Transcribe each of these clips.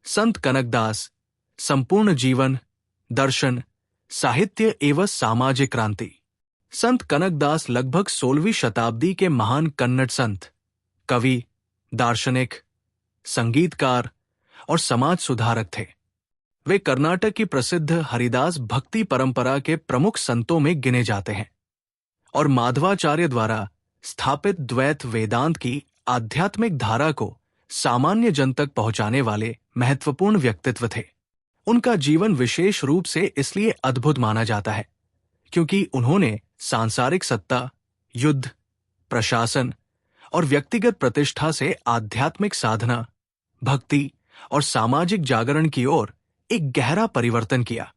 संत कनकदास संपूर्ण जीवन, दर्शन, साहित्य एवं सामाजिक क्रांति। संत कनकदास लगभग 16वीं शताब्दी के महान कन्नड़ संत, कवि, दार्शनिक, संगीतकार और समाज सुधारक थे। वे कर्नाटक की प्रसिद्ध हरिदास भक्ति परंपरा के प्रमुख संतों में गिने जाते हैं और माधवाचार्य द्वारा स्थापित द्वैत वेदांत की आध्यात्मिक धारा को सामान्य जन तक पहुंचाने वाले महत्वपूर्ण व्यक्तित्व थे। उनका जीवन विशेष रूप से इसलिए अद्भुत माना जाता है क्योंकि उन्होंने सांसारिक सत्ता, युद्ध, प्रशासन और व्यक्तिगत प्रतिष्ठा से आध्यात्मिक साधना, भक्ति और सामाजिक जागरण की ओर एक गहरा परिवर्तन किया।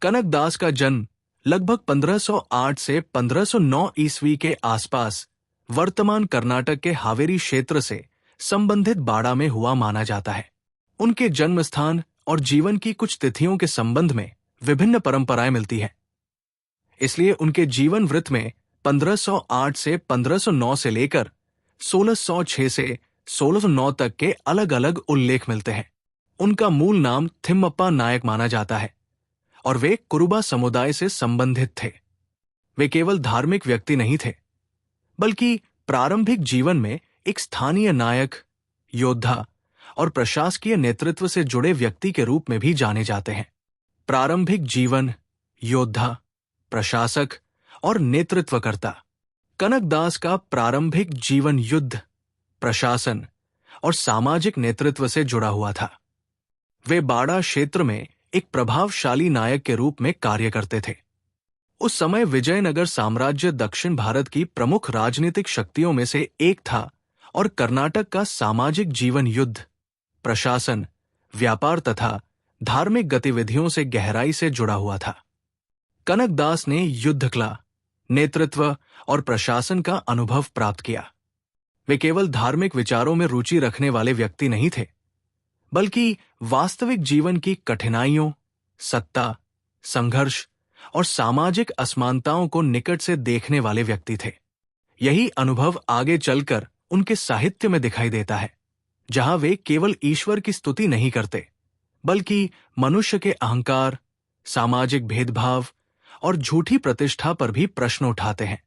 कनकदास का जन्म लगभग 1508 से 1509 ईस्वी के आसपास वर्तमान कर्नाटक के हावेरी क्षेत्र से संबंधित बाड़ा में हुआ माना जाता है। उनके जन्म स्थान और जीवन की कुछ तिथियों के संबंध में विभिन्न परंपराएं मिलती हैं। इसलिए उनके जीवन वृत्त में 1508 से 1509 से लेकर 1606 से 1609 तक के अलग अलग उल्लेख मिलते हैं। उनका मूल नाम थिम्मप्पा नायक माना जाता है और वे कुरुबा समुदाय से संबंधित थे। वे केवल धार्मिक व्यक्ति नहीं थे, बल्कि प्रारंभिक जीवन में एक स्थानीय नायक, योद्धा और प्रशासकीय नेतृत्व से जुड़े व्यक्ति के रूप में भी जाने जाते हैं। प्रारंभिक जीवन, योद्धा, प्रशासक और नेतृत्वकर्ता। कनकदास का प्रारंभिक जीवन युद्ध, प्रशासन और सामाजिक नेतृत्व से जुड़ा हुआ था। वे बाड़ा क्षेत्र में एक प्रभावशाली नायक के रूप में कार्य करते थे। उस समय विजयनगर साम्राज्य दक्षिण भारत की प्रमुख राजनीतिक शक्तियों में से एक था और कर्नाटक का सामाजिक जीवन युद्ध, प्रशासन, व्यापार तथा धार्मिक गतिविधियों से गहराई से जुड़ा हुआ था। कनकदास ने युद्ध कला, नेतृत्व और प्रशासन का अनुभव प्राप्त किया। वे केवल धार्मिक विचारों में रुचि रखने वाले व्यक्ति नहीं थे, बल्कि वास्तविक जीवन की कठिनाइयों, सत्ता, संघर्ष और सामाजिक असमानताओं को निकट से देखने वाले व्यक्ति थे। यही अनुभव आगे चलकर उनके साहित्य में दिखाई देता है, जहां वे केवल ईश्वर की स्तुति नहीं करते, बल्कि मनुष्य के अहंकार, सामाजिक भेदभाव और झूठी प्रतिष्ठा पर भी प्रश्न उठाते हैं।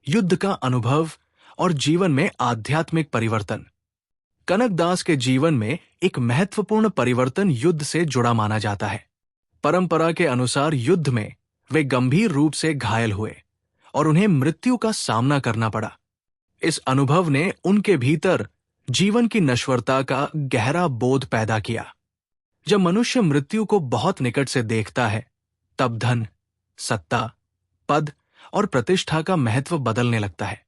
युद्ध का अनुभव और जीवन में आध्यात्मिक परिवर्तन। कनकदास के जीवन में एक महत्वपूर्ण परिवर्तन युद्ध से जुड़ा माना जाता है। परंपरा के अनुसार युद्ध में वे गंभीर रूप से घायल हुए और उन्हें मृत्यु का सामना करना पड़ा। इस अनुभव ने उनके भीतर जीवन की नश्वरता का गहरा बोध पैदा किया। जब मनुष्य मृत्यु को बहुत निकट से देखता है, तब धन, सत्ता, पद और प्रतिष्ठा का महत्व बदलने लगता है।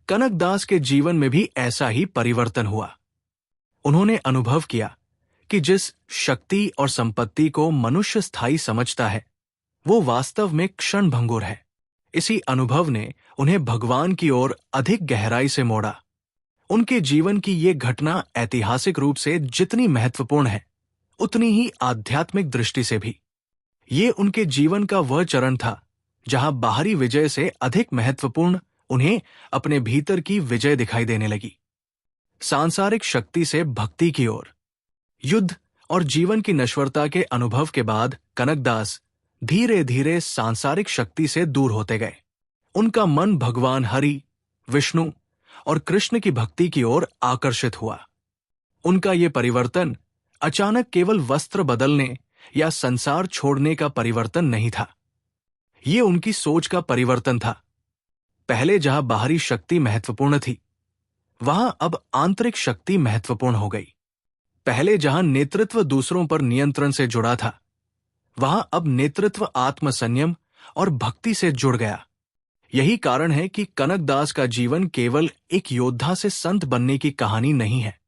कनकदास के जीवन में भी ऐसा ही परिवर्तन हुआ। उन्होंने अनुभव किया कि जिस शक्ति और संपत्ति को मनुष्य स्थायी समझता है, वो वास्तव में क्षणभंगुर है। इसी अनुभव ने उन्हें भगवान की ओर अधिक गहराई से मोड़ा। उनके जीवन की ये घटना ऐतिहासिक रूप से जितनी महत्वपूर्ण है, उतनी ही आध्यात्मिक दृष्टि से भी। ये उनके जीवन का वह चरण था जहां बाहरी विजय से अधिक महत्वपूर्ण उन्हें अपने भीतर की विजय दिखाई देने लगी। सांसारिक शक्ति से भक्ति की ओर। युद्ध और जीवन की नश्वरता के अनुभव के बाद कनकदास धीरे धीरे सांसारिक शक्ति से दूर होते गए। उनका मन भगवान हरि, विष्णु और कृष्ण की भक्ति की ओर आकर्षित हुआ। उनका ये परिवर्तन अचानक केवल वस्त्र बदलने या संसार छोड़ने का परिवर्तन नहीं था। ये उनकी सोच का परिवर्तन था। पहले जहां बाहरी शक्ति महत्वपूर्ण थी, वहां अब आंतरिक शक्ति महत्वपूर्ण हो गई। पहले जहां नेतृत्व दूसरों पर नियंत्रण से जुड़ा था, वहां अब नेतृत्व आत्मसंयम और भक्ति से जुड़ गया। यही कारण है कि कनकदास का जीवन केवल एक योद्धा से संत बनने की कहानी नहीं है।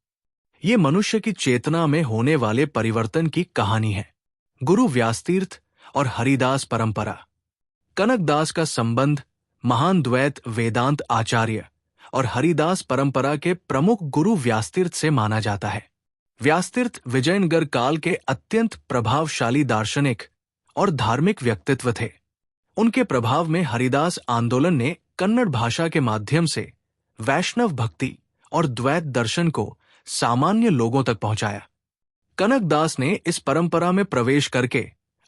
ये मनुष्य की चेतना में होने वाले परिवर्तन की कहानी है। गुरु व्यासतीर्थ और हरिदास परंपरा। कनकदास का संबंध महान द्वैत वेदांत आचार्य और हरिदास परंपरा के प्रमुख गुरु व्यासतीर्थ से माना जाता है। व्यासतीर्थ विजयनगर काल के अत्यंत प्रभावशाली दार्शनिक और धार्मिक व्यक्तित्व थे। उनके प्रभाव में हरिदास आंदोलन ने कन्नड़ भाषा के माध्यम से वैष्णव भक्ति और द्वैत दर्शन को सामान्य लोगों तक पहुंचाया। कनकदास ने इस परंपरा में प्रवेश करके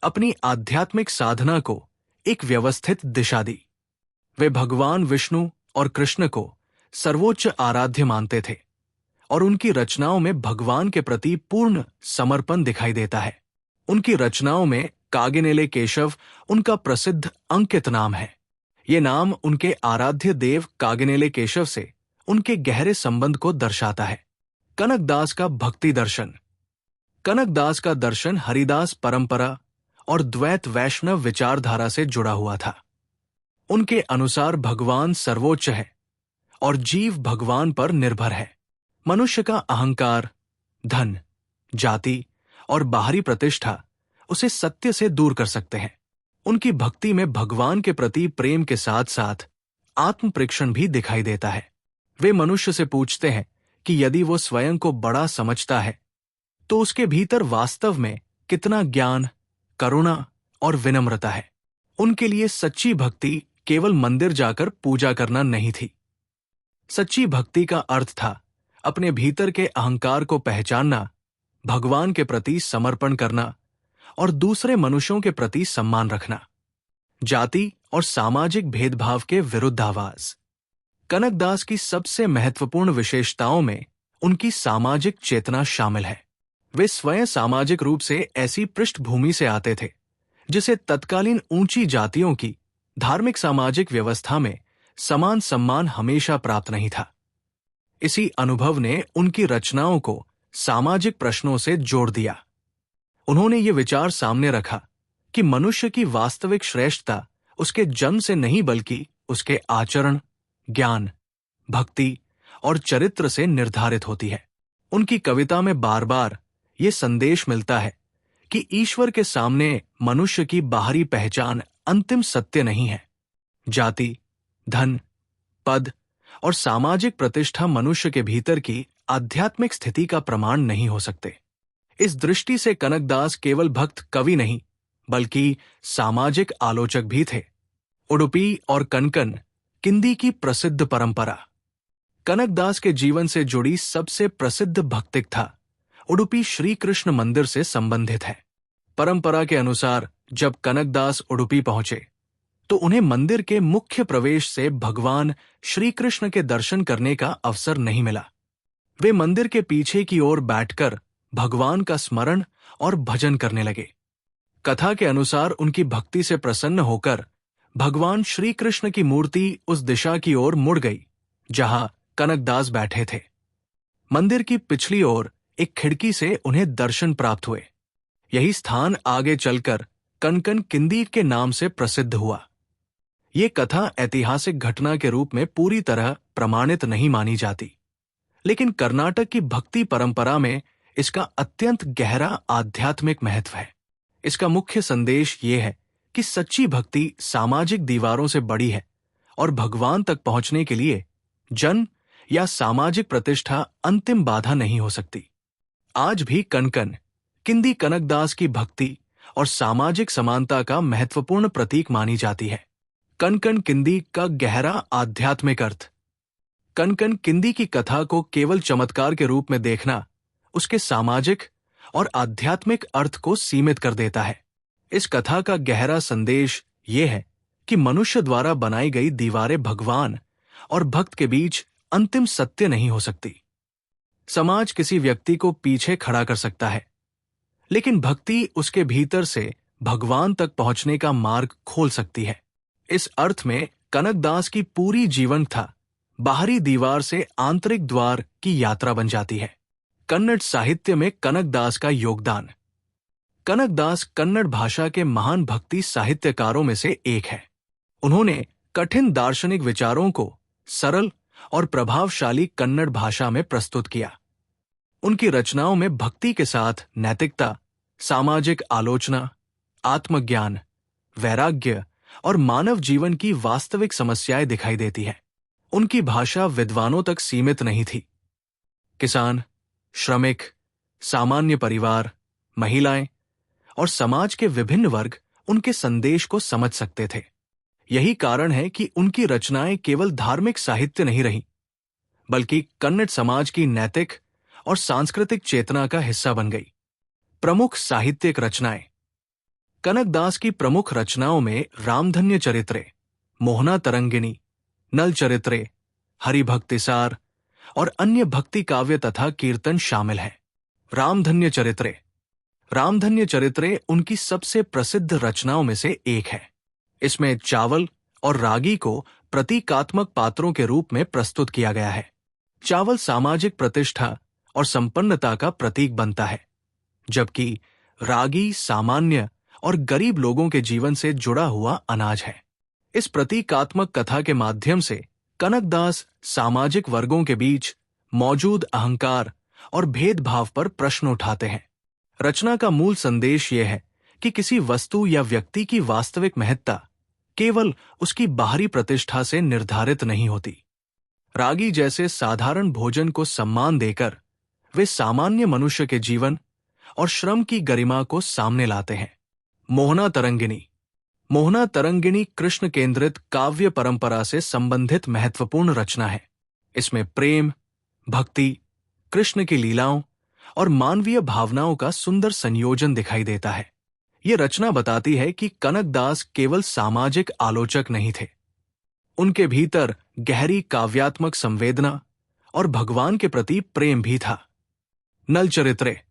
अपनी आध्यात्मिक साधना को एक व्यवस्थित दिशा दी। वे भगवान विष्णु और कृष्ण को सर्वोच्च आराध्य मानते थे और उनकी रचनाओं में भगवान के प्रति पूर्ण समर्पण दिखाई देता है। उनकी रचनाओं में कागिनेले केशव उनका प्रसिद्ध अंकित नाम है। ये नाम उनके आराध्य देव कागिनेले केशव से उनके गहरे संबंध को दर्शाता है। कनकदास का भक्ति दर्शन। कनकदास का दर्शन हरिदास परंपरा और द्वैत वैष्णव विचारधारा से जुड़ा हुआ था। उनके अनुसार भगवान सर्वोच्च है और जीव भगवान पर निर्भर है। मनुष्य का अहंकार, धन, जाति और बाहरी प्रतिष्ठा उसे सत्य से दूर कर सकते हैं। उनकी भक्ति में भगवान के प्रति प्रेम के साथ साथ आत्म परीक्षण भी दिखाई देता है। वे मनुष्य से पूछते हैं कि यदि वो स्वयं को बड़ा समझता है तो उसके भीतर वास्तव में कितना ज्ञान, करुणा और विनम्रता है। उनके लिए सच्ची भक्ति केवल मंदिर जाकर पूजा करना नहीं थी। सच्ची भक्ति का अर्थ था अपने भीतर के अहंकार को पहचानना, भगवान के प्रति समर्पण करना और दूसरे मनुष्यों के प्रति सम्मान रखना। जाति और सामाजिक भेदभाव के विरुद्ध आवाज। कनकदास की सबसे महत्वपूर्ण विशेषताओं में उनकी सामाजिक चेतना शामिल है। वे स्वयं सामाजिक रूप से ऐसी पृष्ठभूमि से आते थे जिसे तत्कालीन ऊंची जातियों की धार्मिक सामाजिक व्यवस्था में समान सम्मान हमेशा प्राप्त नहीं था। इसी अनुभव ने उनकी रचनाओं को सामाजिक प्रश्नों से जोड़ दिया। उन्होंने ये विचार सामने रखा कि मनुष्य की वास्तविक श्रेष्ठता उसके जन्म से नहीं बल्कि उसके आचरण, ज्ञान, भक्ति और चरित्र से निर्धारित होती है। उनकी कविता में बार बार ये संदेश मिलता है कि ईश्वर के सामने मनुष्य की बाहरी पहचान अंतिम सत्य नहीं है। जाति, धन, पद और सामाजिक प्रतिष्ठा मनुष्य के भीतर की आध्यात्मिक स्थिति का प्रमाण नहीं हो सकते। इस दृष्टि से कनकदास केवल भक्त कवि नहीं बल्कि सामाजिक आलोचक भी थे। उडुपी और कनकन किंदी की प्रसिद्ध परंपरा। कनकदास के जीवन से जुड़ी सबसे प्रसिद्ध भक्तिक था उडुपी श्री कृष्ण मंदिर से संबंधित है। परंपरा के अनुसार जब कनकदास उडुपी पहुंचे तो उन्हें मंदिर के मुख्य प्रवेश से भगवान श्री कृष्ण के दर्शन करने का अवसर नहीं मिला। वे मंदिर के पीछे की ओर बैठकर भगवान का स्मरण और भजन करने लगे। कथा के अनुसार उनकी भक्ति से प्रसन्न होकर भगवान श्री कृष्ण की मूर्ति उस दिशा की ओर मुड़ गई जहां कनकदास बैठे थे। मंदिर की पिछली ओर एक खिड़की से उन्हें दर्शन प्राप्त हुए। यही स्थान आगे चलकर कनकन किंदी के नाम से प्रसिद्ध हुआ। ये कथा ऐतिहासिक घटना के रूप में पूरी तरह प्रमाणित नहीं मानी जाती, लेकिन कर्नाटक की भक्ति परंपरा में इसका अत्यंत गहरा आध्यात्मिक महत्व है। इसका मुख्य संदेश ये है कि सच्ची भक्ति सामाजिक दीवारों से बड़ी है और भगवान तक पहुंचने के लिए जन्म या सामाजिक प्रतिष्ठा अंतिम बाधा नहीं हो सकती। आज भी कनकन किंदी कनकदास की भक्ति और सामाजिक समानता का महत्वपूर्ण प्रतीक मानी जाती है। कनकन किंदी का गहरा आध्यात्मिक अर्थ। कनकन किंदी की कथा को केवल चमत्कार के रूप में देखना उसके सामाजिक और आध्यात्मिक अर्थ को सीमित कर देता है। इस कथा का गहरा संदेश ये है कि मनुष्य द्वारा बनाई गई दीवारें भगवान और भक्त के बीच अंतिम सत्य नहीं हो सकती। समाज किसी व्यक्ति को पीछे खड़ा कर सकता है, लेकिन भक्ति उसके भीतर से भगवान तक पहुंचने का मार्ग खोल सकती है। इस अर्थ में कनकदास की पूरी जीवनकथा बाहरी दीवार से आंतरिक द्वार की यात्रा बन जाती है। कन्नड़ साहित्य में कनकदास का योगदान। कनकदास कन्नड़ भाषा के महान भक्ति साहित्यकारों में से एक है। उन्होंने कठिन दार्शनिक विचारों को सरल और प्रभावशाली कन्नड़ भाषा में प्रस्तुत किया। उनकी रचनाओं में भक्ति के साथ नैतिकता, सामाजिक आलोचना, आत्मज्ञान, वैराग्य और मानव जीवन की वास्तविक समस्याएं दिखाई देती है। उनकी भाषा विद्वानों तक सीमित नहीं थी। किसान, श्रमिक, सामान्य परिवार, महिलाएं और समाज के विभिन्न वर्ग उनके संदेश को समझ सकते थे। यही कारण है कि उनकी रचनाएं केवल धार्मिक साहित्य नहीं रहीं, बल्कि कन्नड़ समाज की नैतिक और सांस्कृतिक चेतना का हिस्सा बन गई। प्रमुख साहित्यिक रचनाएं। कनकदास की प्रमुख रचनाओं में रामधन्य चरित्रे, मोहना तरंगिणी, नल चरित्रे, हरिभक्तिसार और अन्य भक्ति काव्य तथा कीर्तन शामिल हैं। रामधन्य चरित्रे। रामधन्य चरित्रे उनकी सबसे प्रसिद्ध रचनाओं में से एक है। इसमें चावल और रागी को प्रतीकात्मक पात्रों के रूप में प्रस्तुत किया गया है। चावल सामाजिक प्रतिष्ठा और संपन्नता का प्रतीक बनता है, जबकि रागी सामान्य और गरीब लोगों के जीवन से जुड़ा हुआ अनाज है। इस प्रतीकात्मक कथा के माध्यम से कनकदास सामाजिक वर्गों के बीच मौजूद अहंकार और भेदभाव पर प्रश्न उठाते हैं। रचना का मूल संदेश यह है कि किसी वस्तु या व्यक्ति की वास्तविक महत्ता केवल उसकी बाहरी प्रतिष्ठा से निर्धारित नहीं होती। रागी जैसे साधारण भोजन को सम्मान देकर वे सामान्य मनुष्य के जीवन और श्रम की गरिमा को सामने लाते हैं। मोहना तरंगिणी। मोहना तरंगिणी कृष्ण केंद्रित काव्य परंपरा से संबंधित महत्वपूर्ण रचना है। इसमें प्रेम, भक्ति, कृष्ण की लीलाओं और मानवीय भावनाओं का सुंदर संयोजन दिखाई देता है। ये रचना बताती है कि कनकदास केवल सामाजिक आलोचक नहीं थे। उनके भीतर गहरी काव्यात्मक संवेदना और भगवान के प्रति प्रेम भी था। नल चरित्रे।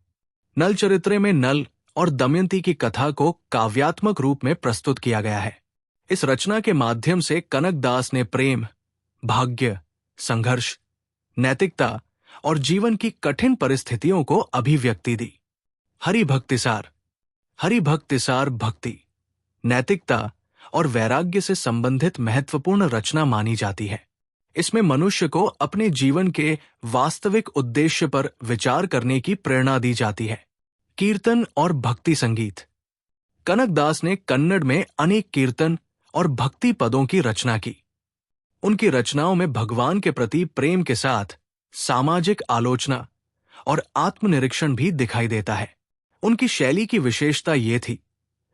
नल चरित्रे में नल और दमयंती की कथा को काव्यात्मक रूप में प्रस्तुत किया गया है। इस रचना के माध्यम से कनकदास ने प्रेम, भाग्य, संघर्ष, नैतिकता और जीवन की कठिन परिस्थितियों को अभिव्यक्ति दी। हरिभक्तिसार। हरिभक्तिसार भक्ति, नैतिकता और वैराग्य से संबंधित महत्वपूर्ण रचना मानी जाती है। इसमें मनुष्य को अपने जीवन के वास्तविक उद्देश्य पर विचार करने की प्रेरणा दी जाती है। कीर्तन और भक्ति संगीत। कनकदास ने कन्नड़ में अनेक कीर्तन और भक्ति पदों की रचना की। उनकी रचनाओं में भगवान के प्रति प्रेम के साथ सामाजिक आलोचना और आत्मनिरीक्षण भी दिखाई देता है। उनकी शैली की विशेषता ये थी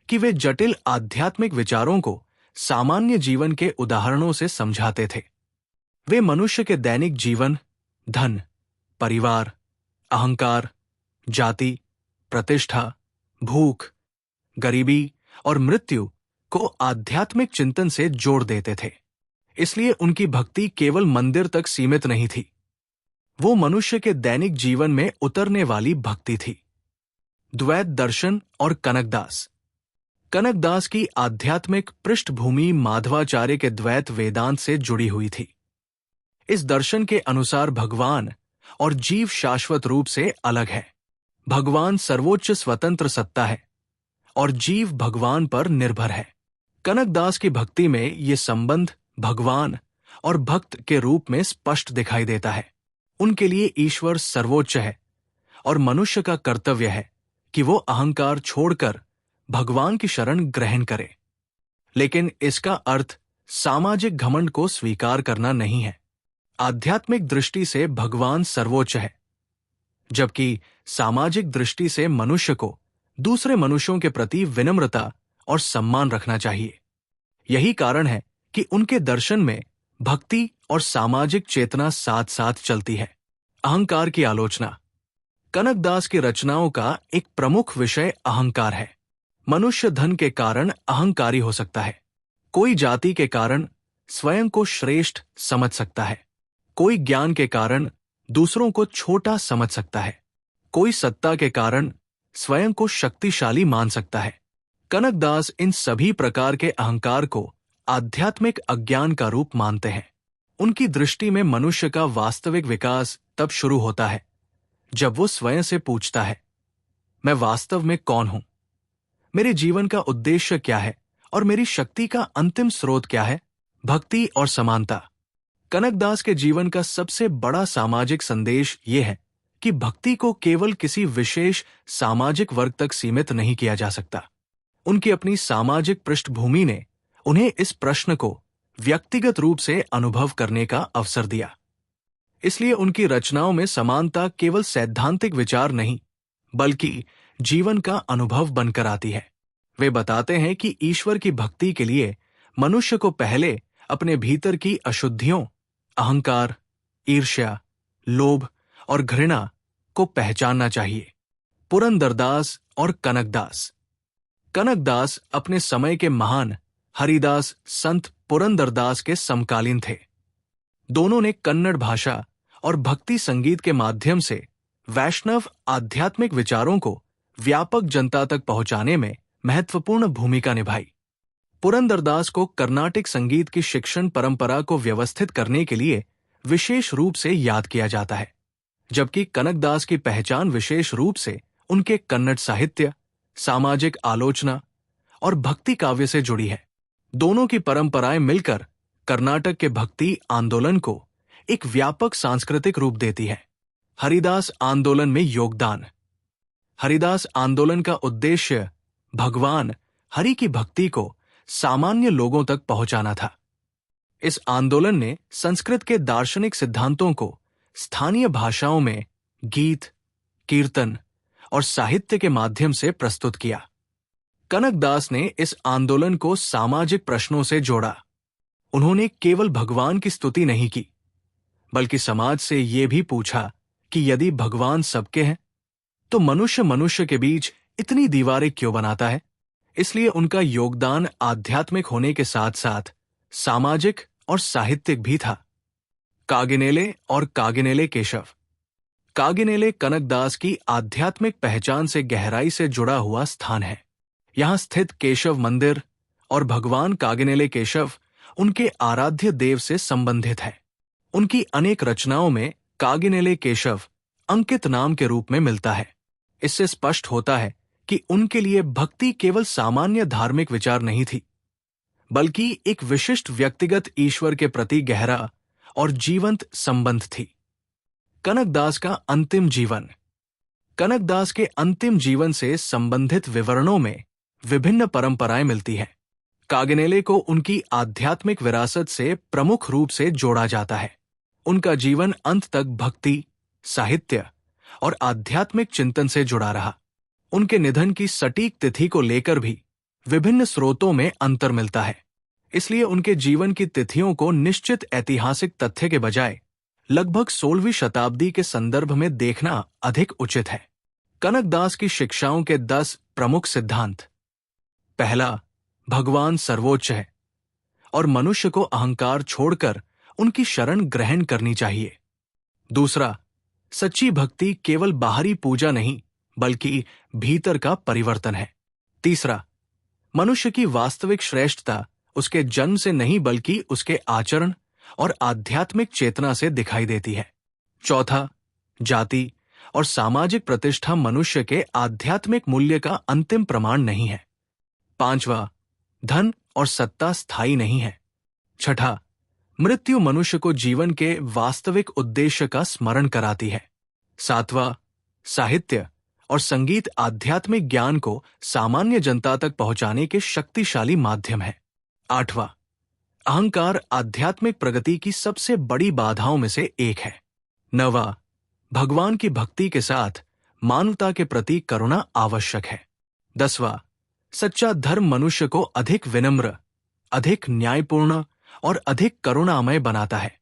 कि वे जटिल आध्यात्मिक विचारों को सामान्य जीवन के उदाहरणों से समझाते थे। वे मनुष्य के दैनिक जीवन, धन, परिवार, अहंकार, जाति, प्रतिष्ठा, भूख, गरीबी और मृत्यु को आध्यात्मिक चिंतन से जोड़ देते थे। इसलिए उनकी भक्ति केवल मंदिर तक सीमित नहीं थी। वो मनुष्य के दैनिक जीवन में उतरने वाली भक्ति थी। द्वैत दर्शन और कनकदास। कनकदास की आध्यात्मिक पृष्ठभूमि माधवाचार्य के द्वैत वेदांत से जुड़ी हुई थी। इस दर्शन के अनुसार भगवान और जीव शाश्वत रूप से अलग है। भगवान सर्वोच्च स्वतंत्र सत्ता है और जीव भगवान पर निर्भर है। कनकदास की भक्ति में ये संबंध भगवान और भक्त के रूप में स्पष्ट दिखाई देता है। उनके लिए ईश्वर सर्वोच्च है और मनुष्य का कर्तव्य है कि वो अहंकार छोड़कर भगवान की शरण ग्रहण करे। लेकिन इसका अर्थ सामाजिक घमंड को स्वीकार करना नहीं है। आध्यात्मिक दृष्टि से भगवान सर्वोच्च है, जबकि सामाजिक दृष्टि से मनुष्य को दूसरे मनुष्यों के प्रति विनम्रता और सम्मान रखना चाहिए। यही कारण है कि उनके दर्शन में भक्ति और सामाजिक चेतना साथ साथ चलती है। अहंकार की आलोचना। कनकदास की रचनाओं का एक प्रमुख विषय अहंकार है। मनुष्य धन के कारण अहंकारी हो सकता है। कोई जाति के कारण स्वयं को श्रेष्ठ समझ सकता है। कोई ज्ञान के कारण दूसरों को छोटा समझ सकता है। कोई सत्ता के कारण स्वयं को शक्तिशाली मान सकता है। कनकदास इन सभी प्रकार के अहंकार को आध्यात्मिक अज्ञान का रूप मानते हैं। उनकी दृष्टि में मनुष्य का वास्तविक विकास तब शुरू होता है जब वो स्वयं से पूछता है, मैं वास्तव में कौन हूं? मेरे जीवन का उद्देश्य क्या है और मेरी शक्ति का अंतिम स्रोत क्या है? भक्ति और समानता। कनकदास के जीवन का सबसे बड़ा सामाजिक संदेश ये है कि भक्ति को केवल किसी विशेष सामाजिक वर्ग तक सीमित नहीं किया जा सकता। उनकी अपनी सामाजिक पृष्ठभूमि ने उन्हें इस प्रश्न को व्यक्तिगत रूप से अनुभव करने का अवसर दिया। इसलिए उनकी रचनाओं में समानता केवल सैद्धांतिक विचार नहीं, बल्कि जीवन का अनुभव बनकर आती है। वे बताते हैं कि ईश्वर की भक्ति के लिए मनुष्य को पहले अपने भीतर की अशुद्धियों, अहंकार, ईर्ष्या, लोभ और घृणा को पहचानना चाहिए। पुरंदरदास और कनकदास। कनकदास अपने समय के महान हरिदास संत पुरंदरदास के समकालीन थे। दोनों ने कन्नड़ भाषा और भक्ति संगीत के माध्यम से वैष्णव आध्यात्मिक विचारों को व्यापक जनता तक पहुंचाने में महत्वपूर्ण भूमिका निभाई। पुरंदरदास को कर्नाटिक संगीत की शिक्षण परंपरा को व्यवस्थित करने के लिए विशेष रूप से याद किया जाता है, जबकि कनकदास की पहचान विशेष रूप से उनके कन्नड़ साहित्य, सामाजिक आलोचना और भक्ति काव्य से जुड़ी है। दोनों की परंपराएं मिलकर कर्नाटक के भक्ति आंदोलन को एक व्यापक सांस्कृतिक रूप देती है। हरिदास आंदोलन में योगदान। हरिदास आंदोलन का उद्देश्य भगवान हरि की भक्ति को सामान्य लोगों तक पहुंचाना था। इस आंदोलन ने संस्कृत के दार्शनिक सिद्धांतों को स्थानीय भाषाओं में गीत, कीर्तन और साहित्य के माध्यम से प्रस्तुत किया। कनकदास ने इस आंदोलन को सामाजिक प्रश्नों से जोड़ा। उन्होंने केवल भगवान की स्तुति नहीं की, बल्कि समाज से ये भी पूछा कि यदि भगवान सबके हैं, तो मनुष्य मनुष्य के बीच इतनी दीवारें क्यों बनाता है। इसलिए उनका योगदान आध्यात्मिक होने के साथ साथ सामाजिक और साहित्यिक भी था। कागिनेले और कागिनेले केशव। कागिनेले कनकदास की आध्यात्मिक पहचान से गहराई से जुड़ा हुआ स्थान है। यहाँ स्थित केशव मंदिर और भगवान कागिनेले केशव उनके आराध्य देव से संबंधित है। उनकी अनेक रचनाओं में कागिनेले केशव अंकित नाम के रूप में मिलता है। इससे स्पष्ट होता है कि उनके लिए भक्ति केवल सामान्य धार्मिक विचार नहीं थी, बल्कि एक विशिष्ट व्यक्तिगत ईश्वर के प्रति गहरा और जीवंत संबंध थी। कनकदास का अंतिम जीवन। कनकदास के अंतिम जीवन से संबंधित विवरणों में विभिन्न परंपराएं मिलती हैं। कागिनेले को उनकी आध्यात्मिक विरासत से प्रमुख रूप से जोड़ा जाता है। उनका जीवन अंत तक भक्ति, साहित्य और आध्यात्मिक चिंतन से जुड़ा रहा। उनके निधन की सटीक तिथि को लेकर भी विभिन्न स्रोतों में अंतर मिलता है। इसलिए उनके जीवन की तिथियों को निश्चित ऐतिहासिक तथ्य के बजाय लगभग 16वीं शताब्दी के संदर्भ में देखना अधिक उचित है। कनकदास की शिक्षाओं के 10 प्रमुख सिद्धांत। पहला, भगवान सर्वोच्च है और मनुष्य को अहंकार छोड़कर उनकी शरण ग्रहण करनी चाहिए। दूसरा, सच्ची भक्ति केवल बाहरी पूजा नहीं बल्कि भीतर का परिवर्तन है। तीसरा, मनुष्य की वास्तविक श्रेष्ठता उसके जन्म से नहीं बल्कि उसके आचरण और आध्यात्मिक चेतना से दिखाई देती है। चौथा, जाति और सामाजिक प्रतिष्ठा मनुष्य के आध्यात्मिक मूल्य का अंतिम प्रमाण नहीं है। पांचवा, धन और सत्ता स्थायी नहीं है। छठा, मृत्यु मनुष्य को जीवन के वास्तविक उद्देश्य का स्मरण कराती है। सातवां, साहित्य और संगीत आध्यात्मिक ज्ञान को सामान्य जनता तक पहुंचाने के शक्तिशाली माध्यम है। आठवां, अहंकार आध्यात्मिक प्रगति की सबसे बड़ी बाधाओं में से एक है। नवां, भगवान की भक्ति के साथ मानवता के प्रति करुणा आवश्यक है। 10वां, सच्चा धर्म मनुष्य को अधिक विनम्र, अधिक न्यायपूर्ण और अधिक करुणामय बनाता है।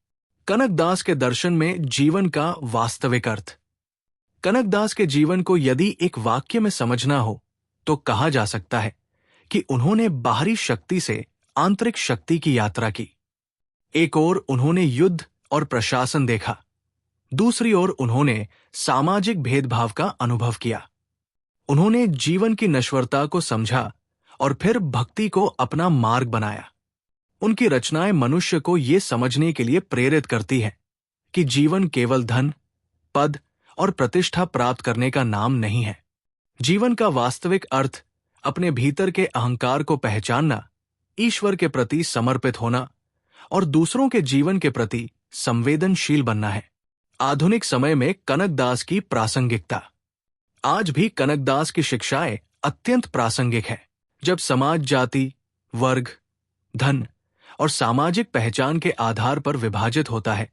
कनकदास के दर्शन में जीवन का वास्तविक अर्थ। कनकदास के जीवन को यदि एक वाक्य में समझना हो तो कहा जा सकता है कि उन्होंने बाहरी शक्ति से आंतरिक शक्ति की यात्रा की। एक ओर उन्होंने युद्ध और प्रशासन देखा, दूसरी ओर उन्होंने सामाजिक भेदभाव का अनुभव किया। उन्होंने जीवन की नश्वरता को समझा और फिर भक्ति को अपना मार्ग बनाया। उनकी रचनाएं मनुष्य को ये समझने के लिए प्रेरित करती हैं कि जीवन केवल धन, पद और प्रतिष्ठा प्राप्त करने का नाम नहीं है। जीवन का वास्तविक अर्थ अपने भीतर के अहंकार को पहचानना, ईश्वर के प्रति समर्पित होना और दूसरों के जीवन के प्रति संवेदनशील बनना है। आधुनिक समय में कनकदास की प्रासंगिकता। आज भी कनकदास की शिक्षाएं अत्यंत प्रासंगिक है। जब समाज जाति, वर्ग, धन और सामाजिक पहचान के आधार पर विभाजित होता है,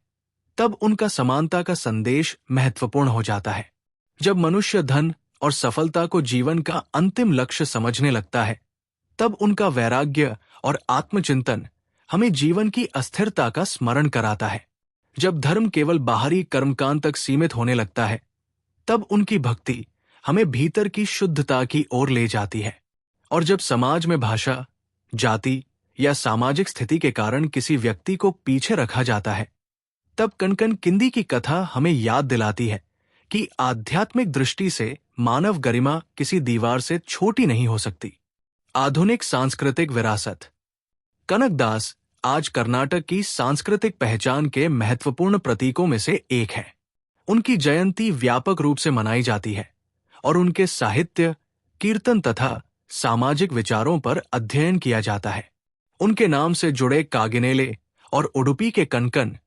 तब उनका समानता का संदेश महत्वपूर्ण हो जाता है। जब मनुष्य धन और सफलता को जीवन का अंतिम लक्ष्य समझने लगता है, तब उनका वैराग्य और आत्मचिंतन हमें जीवन की अस्थिरता का स्मरण कराता है। जब धर्म केवल बाहरी कर्मकांड तक सीमित होने लगता है, तब उनकी भक्ति हमें भीतर की शुद्धता की ओर ले जाती है। और जब समाज में भाषा, जाति या सामाजिक स्थिति के कारण किसी व्यक्ति को पीछे रखा जाता है, तब कनकन किंदी की कथा हमें याद दिलाती है कि आध्यात्मिक दृष्टि से मानव गरिमा किसी दीवार से छोटी नहीं हो सकती। आधुनिक सांस्कृतिक विरासत। कनकदास आज कर्नाटक की सांस्कृतिक पहचान के महत्वपूर्ण प्रतीकों में से एक है। उनकी जयंती व्यापक रूप से मनाई जाती है और उनके साहित्य, कीर्तन तथा सामाजिक विचारों पर अध्ययन किया जाता है। उनके नाम से जुड़े कागिनेले और उडुपी के कनकन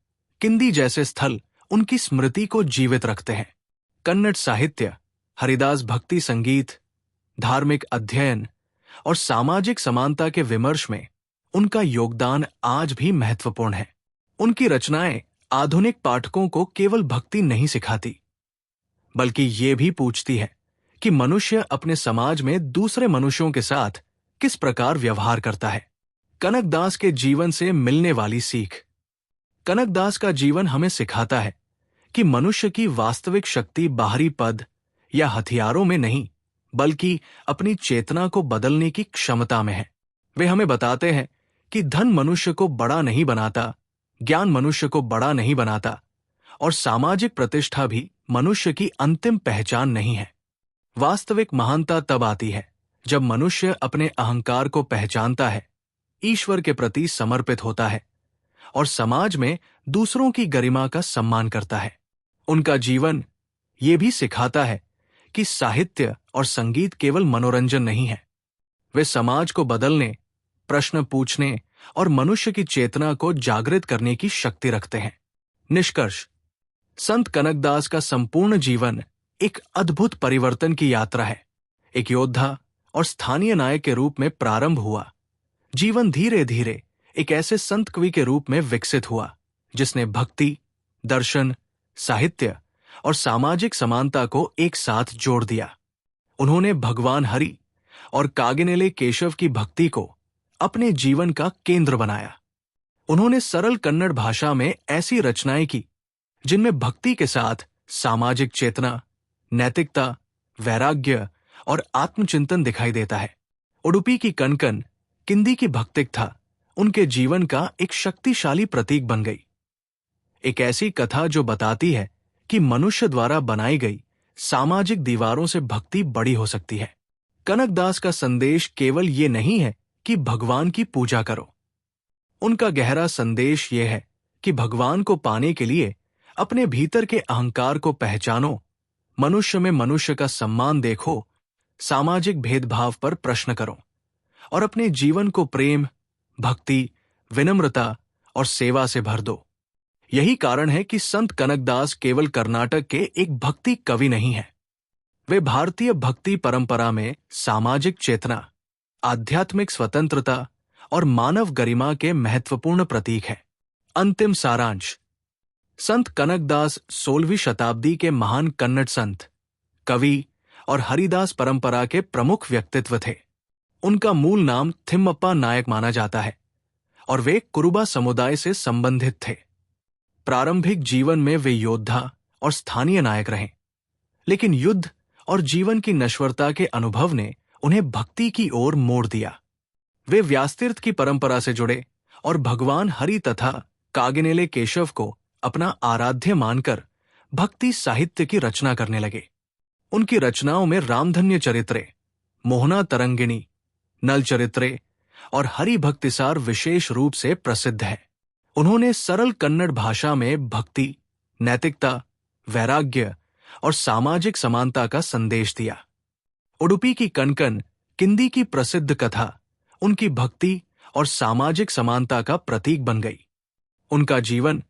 किंदी जैसे स्थल उनकी स्मृति को जीवित रखते हैं। कन्नड़ साहित्य, हरिदास भक्ति संगीत, धार्मिक अध्ययन और सामाजिक समानता के विमर्श में उनका योगदान आज भी महत्वपूर्ण है। उनकी रचनाएं आधुनिक पाठकों को केवल भक्ति नहीं सिखाती, बल्कि ये भी पूछती है कि मनुष्य अपने समाज में दूसरे मनुष्यों के साथ किस प्रकार व्यवहार करता है। कनकदास के जीवन से मिलने वाली सीख। कनकदास का जीवन हमें सिखाता है कि मनुष्य की वास्तविक शक्ति बाहरी पद या हथियारों में नहीं, बल्कि अपनी चेतना को बदलने की क्षमता में है। वे हमें बताते हैं कि धन मनुष्य को बड़ा नहीं बनाता, ज्ञान मनुष्य को बड़ा नहीं बनाता और सामाजिक प्रतिष्ठा भी मनुष्य की अंतिम पहचान नहीं है। वास्तविक महानता तब आती है जब मनुष्य अपने अहंकार को पहचानता है, ईश्वर के प्रति समर्पित होता है और समाज में दूसरों की गरिमा का सम्मान करता है। उनका जीवन ये भी सिखाता है कि साहित्य और संगीत केवल मनोरंजन नहीं है, वे समाज को बदलने, प्रश्न पूछने और मनुष्य की चेतना को जागृत करने की शक्ति रखते हैं। निष्कर्ष। संत कनकदास का संपूर्ण जीवन एक अद्भुत परिवर्तन की यात्रा है। एक योद्धा और स्थानीय नायक के रूप में प्रारंभ हुआ, जीवन धीरे धीरे एक ऐसे संत कवि के रूप में विकसित हुआ जिसने भक्ति, दर्शन, साहित्य और सामाजिक समानता को एक साथ जोड़ दिया। उन्होंने भगवान हरि और कागिनेले केशव की भक्ति को अपने जीवन का केंद्र बनाया। उन्होंने सरल कन्नड़ भाषा में ऐसी रचनाएं की जिनमें भक्ति के साथ सामाजिक चेतना, नैतिकता, वैराग्य और आत्मचिंतन दिखाई देता है। उडुपी की कनकन किंदी की भक्तिकथा उनके जीवन का एक शक्तिशाली प्रतीक बन गई। एक ऐसी कथा जो बताती है कि मनुष्य द्वारा बनाई गई सामाजिक दीवारों से भक्ति बड़ी हो सकती है। कनकदास का संदेश केवल ये नहीं है कि भगवान की पूजा करो। उनका गहरा संदेश ये है कि भगवान को पाने के लिए अपने भीतर के अहंकार को पहचानो, मनुष्य में मनुष्य का सम्मान देखो, सामाजिक भेदभाव पर प्रश्न करो और अपने जीवन को प्रेम, भक्ति, विनम्रता और सेवा से भर दो। यही कारण है कि संत कनकदास केवल कर्नाटक के एक भक्ति कवि नहीं है, वे भारतीय भक्ति परंपरा में सामाजिक चेतना, आध्यात्मिक स्वतंत्रता और मानव गरिमा के महत्वपूर्ण प्रतीक हैं। अंतिम सारांश। संत कनकदास 16वीं शताब्दी के महान कन्नड़ संत, कवि और हरिदास परंपरा के प्रमुख व्यक्तित्व थे। उनका मूल नाम थिम्मप्पा नायक माना जाता है और वे कुरुबा समुदाय से संबंधित थे। प्रारंभिक जीवन में वे योद्धा और स्थानीय नायक रहे, लेकिन युद्ध और जीवन की नश्वरता के अनुभव ने उन्हें भक्ति की ओर मोड़ दिया। वे व्यासतीर्थ की परंपरा से जुड़े और भगवान हरि तथा कागिनेले केशव को अपना आराध्य मानकर भक्ति साहित्य की रचना करने लगे। उनकी रचनाओं में रामधन्य चरित्रे, मोहना तरंगिणी, नल चरित्रे और हरि भक्तिसार विशेष रूप से प्रसिद्ध है। उन्होंने सरल कन्नड़ भाषा में भक्ति, नैतिकता, वैराग्य और सामाजिक समानता का संदेश दिया। उडुपी की कनकन किंदी की प्रसिद्ध कथा उनकी भक्ति और सामाजिक समानता का प्रतीक बन गई। उनका जीवन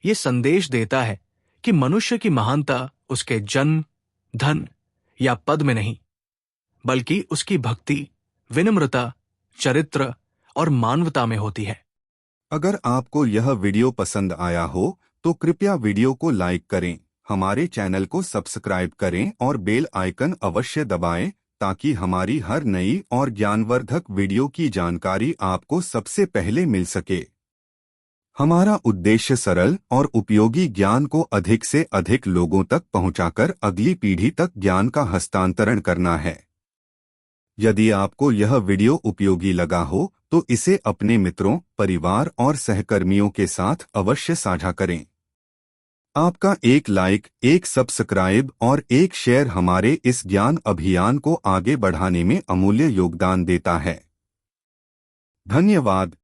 ये संदेश देता है कि मनुष्य की महानता उसके जन्म, धन या पद में नहीं, बल्कि उसकी भक्ति, विनम्रता, चरित्र और मानवता में होती है। अगर आपको यह वीडियो पसंद आया हो तो कृपया वीडियो को लाइक करें, हमारे चैनल को सब्सक्राइब करें और बेल आइकन अवश्य दबाएं ताकि हमारी हर नई और ज्ञानवर्धक वीडियो की जानकारी आपको सबसे पहले मिल सके। हमारा उद्देश्य सरल और उपयोगी ज्ञान को अधिक से अधिक लोगों तक पहुंचाकर अगली पीढ़ी तक ज्ञान का हस्तांतरण करना है। यदि आपको यह वीडियो उपयोगी लगा हो तो इसे अपने मित्रों, परिवार और सहकर्मियों के साथ अवश्य साझा करें। आपका एक लाइक, एक सब्सक्राइब और एक शेयर हमारे इस ज्ञान अभियान को आगे बढ़ाने में अमूल्य योगदान देता है। धन्यवाद।